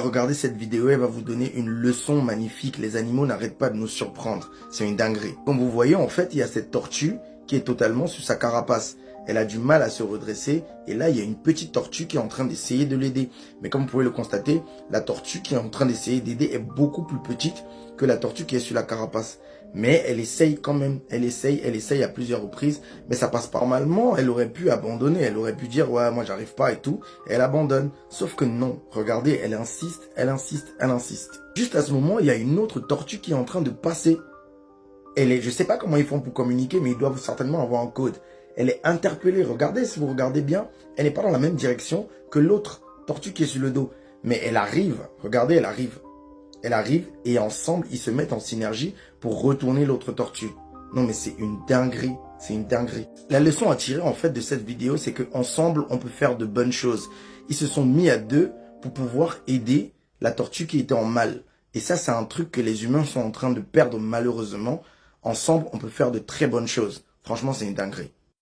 regarder cette vidéo, elle va vous donner une leçon magnifique. Les animaux n'arrêtent pas de nous surprendre. C'est une dinguerie. Comme vous voyez, en fait, il y a cette tortue qui est totalement sur sa carapace. Elle a du mal à se redresser. Et là, il y a une petite tortue qui est en train d'essayer de l'aider. Mais comme vous pouvez le constater, la tortue qui est en train d'essayer d'aider est beaucoup plus petite que la tortue qui est sur la carapace. Mais elle essaye quand même. Elle essaye à plusieurs reprises. Mais ça passe pas. Normalement, elle aurait pu abandonner. Elle aurait pu dire, ouais, moi, j'arrive pas et tout. Et elle abandonne. Sauf que non. Regardez, elle insiste, elle insiste, elle insiste. Juste à ce moment, il y a une autre tortue qui est en train de passer. Je sais pas comment ils font pour communiquer, mais ils doivent certainement avoir un code. Elle est interpellée. Regardez, si vous regardez bien, elle n'est pas dans la même direction que l'autre tortue qui est sur le dos. Mais elle arrive. Regardez, elle arrive. Elle arrive et ensemble, ils se mettent en synergie pour retourner l'autre tortue. Non, mais c'est une dinguerie. C'est une dinguerie. La leçon à tirer, en fait, de cette vidéo, c'est qu'ensemble, on peut faire de bonnes choses. Ils se sont mis à deux pour pouvoir aider la tortue qui était en mal. Et ça, c'est un truc que les humains sont en train de perdre malheureusement. Ensemble, on peut faire de très bonnes choses. Franchement, c'est une dinguerie.